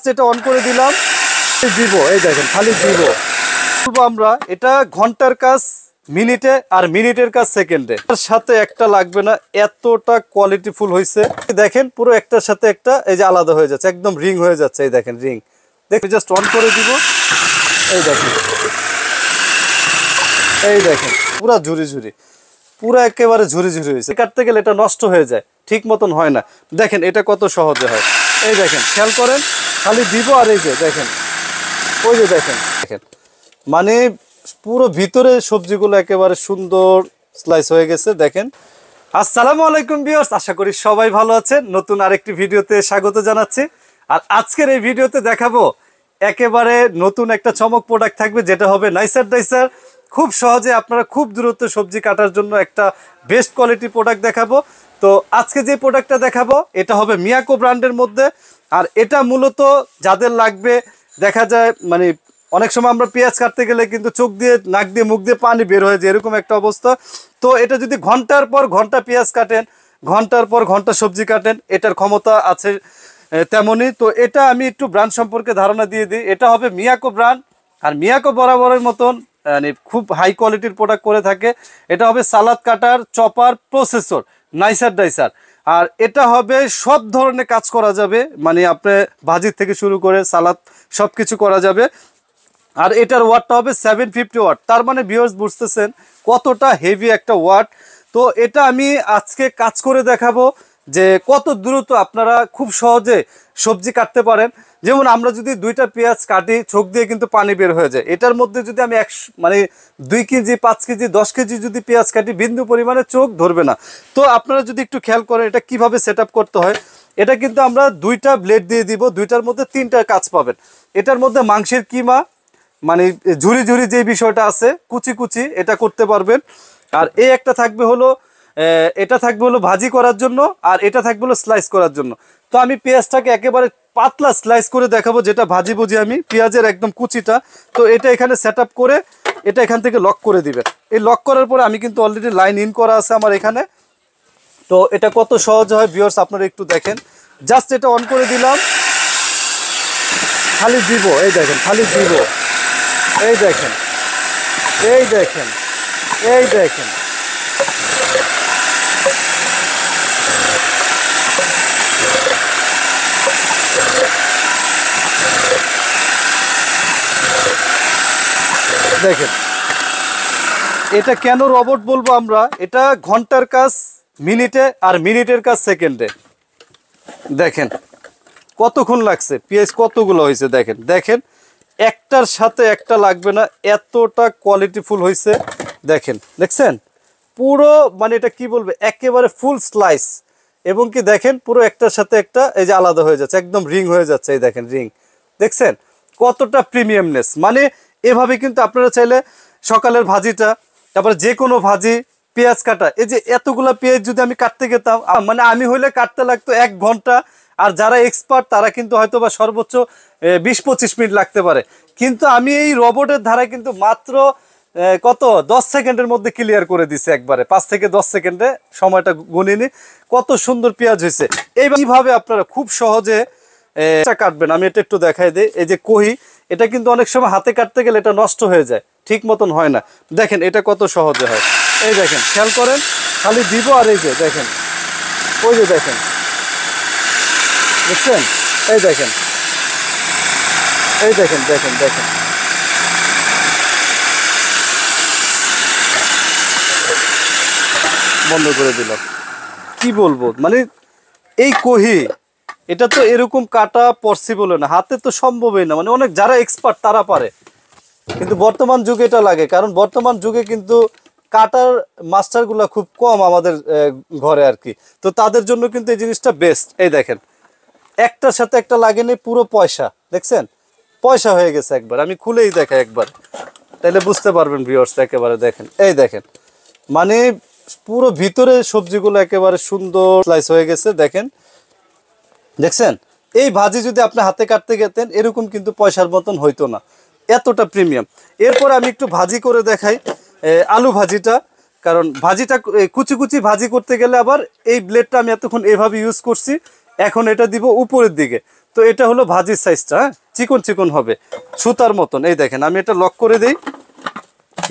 এটা অন করে দিলাম, দিব এই দেখেন খালি দিব। বলবো আমরা এটা ঘন্টার কাজ মিনিটে আর মিনিটের কাজ সেকেন্ডে। তার সাথে একটা লাগবে না, এতটা কোয়ালিটিফুল হয়েছে। দেখেন পুরো একটার সাথে একটা এই যে আলাদা হয়ে যাচ্ছে, একদম রিং হয়ে যাচ্ছে। এই দেখেন রিং, দেখে জাস্ট অন করে দিব। এই দেখেন, এই দেখেন পুরা ঝুরি ঝুরি, পুরা একেবারে ঝুরি ঝুরি হয়েছে। কাটতে গেলে এটা নষ্ট হয়ে যায়, ঠিক মতন হয় না। দেখেন এটা কত সহজে হয়। এই দেখেন খেয়াল করেন, খালি দিব আর এই যে দেখেন, ওই যে দেখেন দেখেন মানে পুরো ভিতরে সবজিগুলো একেবারে সুন্দর স্লাইস হয়ে গেছে। দেখেন। আসসালামু আলাইকুম ভিউয়ার্স, আশা করি সবাই ভালো আছেন। নতুন আরেকটি ভিডিওতে স্বাগত জানাচ্ছি। আর আজকের এই ভিডিওতে দেখাবো একেবারে নতুন একটা চমক প্রোডাক্ট থাকবে, যেটা হবে নাইসার ডাইসার। খুব সহজে আপনারা খুব দ্রুত সবজি কাটার জন্য একটা বেস্ট কোয়ালিটি প্রোডাক্ট দেখাবো। তো আজকে যে প্রোডাক্টটা দেখাবো এটা হবে মিয়াকো ব্র্যান্ডের মধ্যে। আর এটা মূলত যাদের লাগবে, দেখা যায় মানে অনেক সময় আমরা পেঁয়াজ কাটতে গেলে কিন্তু চোখ দিয়ে, নাক দিয়ে, মুখ দিয়ে পানি বের হয়ে যায়, এরকম একটা অবস্থা। তো এটা যদি ঘন্টার পর ঘন্টা পেঁয়াজ কাটেন, ঘন্টার পর ঘন্টা সবজি কাটেন, এটার ক্ষমতা আছে তেমনই। তো এটা আমি একটু ব্র্যান্ড সম্পর্কে ধারণা দিয়ে দিই। এটা হবে মিয়াকো ব্র্যান্ড। আর মিয়াকো বরাবরের মতন মানে খুব হাই কোয়ালিটির প্রোডাক্ট করে থাকে। এটা হবে সালাদ কাটার, চপার, প্রসেসর, নাইসার ডাইসার। আর এটা হবে সব ধরনের কাজ করা যাবে, মানে আপনি ভাজির থেকে শুরু করে সালাদ সব কিছু করা যাবে। আর এটার ওয়াটটা হবে 750 ওয়াট। তার মানে ভিউয়ার্স বুঝতেছেন কতটা হেভি একটা ওয়াট। তো এটা আমি আজকে কাজ করে দেখাবো যে কত দ্রুত আপনারা খুব সহজে সবজি কাটতে পারেন। যেমন আমরা যদি দুইটা পেঁয়াজ কাটি, চোখ দিয়ে কিন্তু পানি বের হয়ে যায়। এটার মধ্যে যদি আমি মানে 2 কেজি, 5 কেজি, 10 কেজি যদি পেঁয়াজ কাটি, বিন্দু পরিমাণে চোখ ধরবে না। তো আপনারা যদি একটু খেয়াল করেন এটা কিভাবে সেট আপ করতে হয়। এটা কিন্তু আমরা দুইটা ব্লেড দিয়ে দিব, দুইটার মধ্যে 3টা কাজ পাবেন। এটার মধ্যে মাংসের কিমা, মানে ঝুরি ঝুরি যে বিষয়টা আছে, কুচি কুচি, এটা করতে পারবেন। আর এই একটা থাকবে হলো এটা থাকবে হলো ভাজি করার জন্য, আর এটা থাকবে হলো স্লাইস করার জন্য। তো আমি পেঁয়াজটাকে একেবারে পাতলা স্লাইস করে দেখাবো, যেটা ভাজি বুঝি আমি পেঁয়াজের একদম কুচিটা। তো এটা এখানে সেট আপ করে এটা এখান থেকে লক করে দিবেন। এই লক করার পরে আমি কিন্তু অলরেডি লাইন ইন করা আছে আমার এখানে। তো এটা কত সহজ হয় ভিউয়ার্স আপনারা একটু দেখেন। জাস্ট এটা অন করে দিলাম, খালি দিব, এই দেখেন খালি দিব, এই দেখেন, এই দেখেন, এই দেখেন। দেখেন এটা কেন রোবট বলবো আমরা, এটা ঘন্টার কাজ মিনিটে আর মিনিটের কাজ সেকেন্ডে। দেখেন কতক্ষণ লাগছে, পেঁয়াজ কতগুলো হয়েছে দেখেন। দেখেন একটার সাথে একটা লাগবে না, এতটা কোয়ালিটিফুল হয়েছে। দেখেন দেখছেন পুরো, মানে এটা কি বলবে, একেবারে ফুল স্লাইস। এবং কি দেখেন পুরো একটার সাথে একটা এই যে আলাদা হয়ে যাচ্ছে, একদম রিং হয়ে যাচ্ছে। এই দেখেন রিং, দেখছেন কতটা প্রিমিয়ামনেস। মানে এভাবে কিন্তু আপনারা চাইলে সকালের ভাজিটা, তারপরে যে কোনো ভাজি, পেঁয়াজ কাটা, এই যে এতগুলা পেঁয়াজ যদি আমি কাটতে গেতাম, মানে আমি হইলে কাটতে লাগতো 1 ঘন্টা। আর যারা এক্সপার্ট তারা কিন্তু হয়তো বা সর্বোচ্চ 20-25 মিনিট লাগতে পারে। কিন্তু আমি এই রোবটের ধারায় কিন্তু মাত্র কত 10 সেকেন্ডের মধ্যে ক্লিয়ার করে দিছে, একবারে 5 থেকে 10 সেকেন্ডে সময়টা গুনিনি। কত সুন্দর পেঁয়াজ হয়েছে। এইভাবে আপনারা খুব সহজে কাটবেন। আমি এটা একটু দেখাই দিই। এই যে কহি, এটা কিন্তু অনেক সময় হাতে কাটতে গেলে এটা নষ্ট হয়ে যায়, ঠিক মতন হয় না। দেখেন এটা কত সহজে হয়। এই দেখেন খেয়াল করেন, খালি দিব আর এই যে দেখেন, ওই যে দেখেন, বুঝছেন? এই দেখেন, এই দেখেন, দেখেন দেখেন বন্ধ করে দিলাম। কি বলবো, মানে এই কহি এটা তো এরকম কাটা পসিবল না, হাতে তো সম্ভবই না। মানে অনেক যারা এক্সপার্ট তারা পারে, কিন্তু বর্তমান যুগে এটা লাগে, কারণ বর্তমান যুগে কিন্তু কাটার মাস্টারগুলো খুব কম আমাদের ঘরে আর কি। তো তাদের জন্য কিন্তু এই জিনিসটা বেস্ট। এই দেখেন একটার সাথে একটা লাগেনি, পুরো পয়সা, দেখছেন পয়সা হয়ে গেছে একবার। আমি খুলেই দেখাই একবার, তাহলে বুঝতে পারবেন ভিউয়ার্স। একেবারে দেখেন, এই দেখেন মানে পুরো ভিতরে সবজিগুলো একেবারে সুন্দর স্লাইস হয়ে গেছে। দেখেন দেখছেন, এই ভাজি যদি আপনি হাতে কাটতে গেতেন এরকম কিন্তু পয়সার মতন হইতো না, এতটা প্রিমিয়াম। এরপর আমি একটু ভাজি করে দেখাই, আলু ভাজিটা। কারণ ভাজিটা কুচি কুচি ভাজি করতে গেলে আবার এই ব্লেডটা আমি এতক্ষণ এভাবে ইউজ করছি, এখন এটা দিব উপরের দিকে। তো এটা হলো ভাজির সাইজটা, চিকন চিকন হবে সুতার মতন। এই দেখেন আমি এটা লক করে দিই,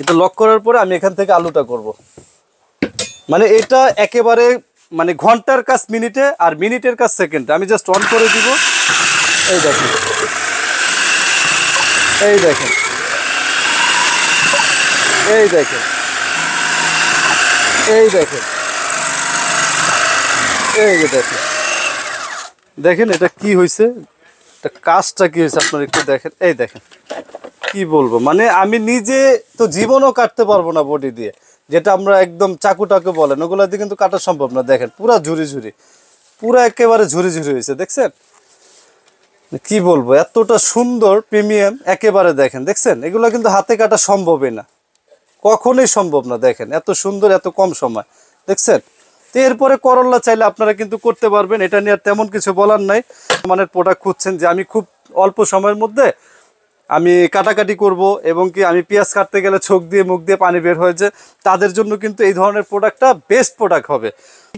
এটা লক করার পরে আমি এখান থেকে আলুটা করব। মানে এটা একেবারে মানে ঘন্টার কাজ মিনিটে আর মিনিটের কাজ সেকেন্ডে। আমি জাস্ট অন করে দিব। এই দেখেন, এই দেখেন, এই দেখেন, এই দেখেন, এই যে দেখেন, দেখেন এটা কি হয়েছে, এটা কাজটা কি হয়েছে আপনারা একটু দেখেন। এই দেখেন কি বলবো, মানে আমি নিজে তো জীবনও কাটতে পারবো না বডি দিয়ে, যেটা আমরা একদম চাকুটাকে বলেন ওগুলো দিয়ে কিন্তু কাটা সম্ভব না। দেখেন পুরা ঝুরি ঝুরি, পুরা একেবারে ঝুরি ঝুরি হয়েছে, দেখছেন কি বলবো, এতটা সুন্দর প্রিমিয়াম একেবারে। দেখেন দেখছেন, এগুলো কিন্তু হাতে কাটা সম্ভবই না, কখনোই সম্ভব না। দেখেন এত সুন্দর, এত কম সময়, দেখছেন। তো এরপরে করল্লা চাইলে আপনারা কিন্তু করতে পারবেন, এটা নিয়ে আর তেমন কিছু বলার নাই। মানে প্রোডাক্ট খুঁজছেন যে আমি খুব অল্প সময়ের মধ্যে আমি কাটাকাটি করব এবং কি আমি পেঁয়াজ কাটতে গেলে চোখ দিয়ে মুখ দিয়ে পানি বের হয়েছে, তাদের জন্য কিন্তু এই ধরনের প্রোডাক্টটা বেস্ট প্রোডাক্ট হবে।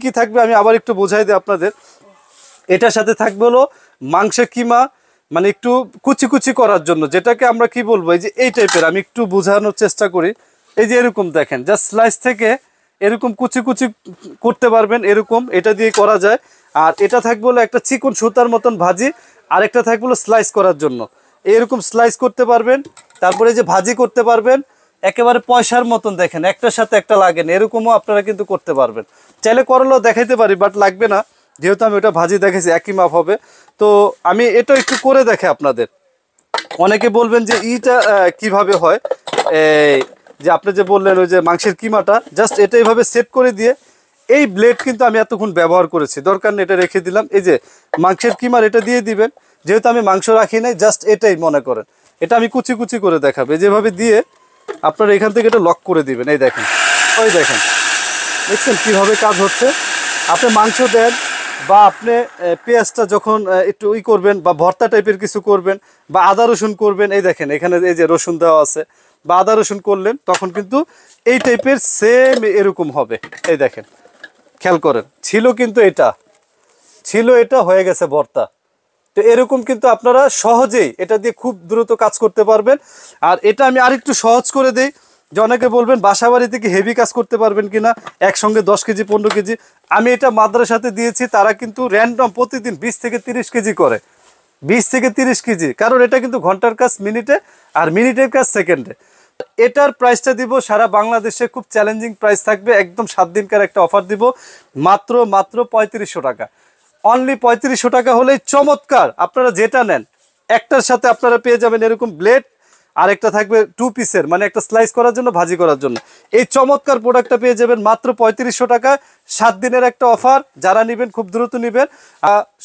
কি থাকবে আমি আবার একটু বোঝাই দিই আপনাদের। এটার সাথে থাকবে হলো মাংসের কিমা, মানে একটু কুচি কুচি করার জন্য, যেটাকে আমরা কি বলবো, এই যে এই টাইপের আমি একটু বোঝানোর চেষ্টা করি। এই যে এরকম দেখেন, জাস্ট স্লাইস থেকে এরকম কুচি কুচি করতে পারবেন, এরকম এটা দিয়ে করা যায়। আর এটা থাকবে হলো একটা চিকন সুতার মতন ভাজি, আর একটা থাকবে হলো স্লাইস করার জন্য, এরকম স্লাইস করতে পারবেন। তারপরে যে ভাজি করতে পারবেন একেবারে পয়সার মতন। দেখেন একটার সাথে একটা লাগে না, এরকমও আপনারা কিন্তু করতে পারবেন। চাইলে করলাও দেখাইতে পারি, বাট লাগবে না, যেহেতু আমি ওটা ভাজি দেখেছি একই মাপ হবে। তো আমি এটা একটু করে দেখে আপনাদের। অনেকে বলবেন যে ইটা কিভাবে হয়, এই যে আপনি যে বললেন ওই যে মাংসের কিমাটা, জাস্ট এটা এইভাবে সেট করে দিয়ে, এই ব্লেড কিন্তু আমি এতক্ষণ ব্যবহার করেছি, দরকার নেই, এটা রেখে দিলাম। এই যে মাংসের কিমার এটা দিয়ে দিবেন, যেহেতু আমি মাংস রাখি নাই, জাস্ট এটাই মনে করেন। এটা আমি কুচি কুচি করে দেখাবে, যেভাবে দিয়ে আপনারা এখান থেকে এটা লক করে দিবেন। এই দেখেন, ওই দেখেন, দেখছেন কীভাবে কাজ হচ্ছে। আপনি মাংস দেন বা আপনি পেঁয়াজটা যখন একটু করবেন বা ভর্তা টাইপের কিছু করবেন বা আদা রসুন করবেন, এই দেখেন এখানে এই যে রসুন দেওয়া আছে, বা আদা রসুন করলেন তখন কিন্তু এই টাইপের সেম এরকম হবে। এই দেখেন খেয়াল করেন, ছিল কিন্তু এটা ছিল, এটা হয়ে গেছে ভর্তা। তো এরকম কিন্তু আপনারা সহজেই এটা দিয়ে খুব দ্রুত কাজ করতে পারবেন। আর এটা আমি আরেকটু সহজ করে দিই, যে অনেকে বলবেন বাসা বাড়িতে কি হেভি কাজ করতে পারবেন কিনা, একসঙ্গে 10 কেজি 15 কেজি। আমি এটা মাদ্রাসাতে দিয়েছি, তারা কিন্তু র্যান্ডম প্রতিদিন 20 থেকে 30 কেজি করে, 20 থেকে 30 কেজি, কারণ এটা কিন্তু ঘন্টার কাজ মিনিটে আর মিনিটের কাজ সেকেন্ডে। এটার প্রাইসটা দিব সারা বাংলাদেশে, খুব চ্যালেঞ্জিং প্রাইস থাকবে, একদম 7 দিনকার একটা অফার দিব, মাত্র 3500 টাকা। অনলি 3500 টাকা হলেই চমৎকার, আপনারা যেটা নেন একটার সাথে আপনারা পেয়ে যাবেন এরকম ব্লেড, আরেকটা থাকবে 2 পিসের, মানে একটা স্লাইস করার জন্য, ভাজি করার জন্য। এই চমৎকার প্রোডাক্টটা পেয়ে যাবেন মাত্র 3500 টাকা, 7 দিনের একটা অফার। যারা নেবেন খুব দ্রুত নেবেন।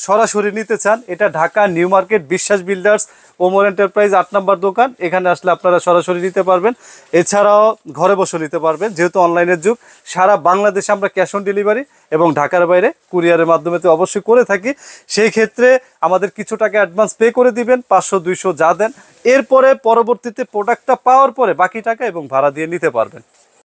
সরাসরি নিতে চান, এটা ঢাকা নিউ মার্কেট বিশ্বাস বিল্ডার্স ওমর এন্টারপ্রাইজ 8 নম্বর দোকান, এখানে আসলে আপনারা সরাসরি নিতে পারবেন। এছাড়াও ঘরে বসে নিতে পারবেন, যেহেতু অনলাইনের যুগ। সারা বাংলাদেশে আমরা ক্যাশ অন ডেলিভারি এবং ঢাকার বাইরে কুরিয়ারের মাধ্যমে তো অবশ্যই করে থাকি। সেই ক্ষেত্রে আমাদের কিছু টাকা অ্যাডভান্স পে করে দিবেন, 500 200 যা দেন, এরপরে পরবর্তীতে প্রোডাক্টটা পাওয়ার পরে বাকি টাকা এবং ভাড়া দিয়ে নিতে পারবেন।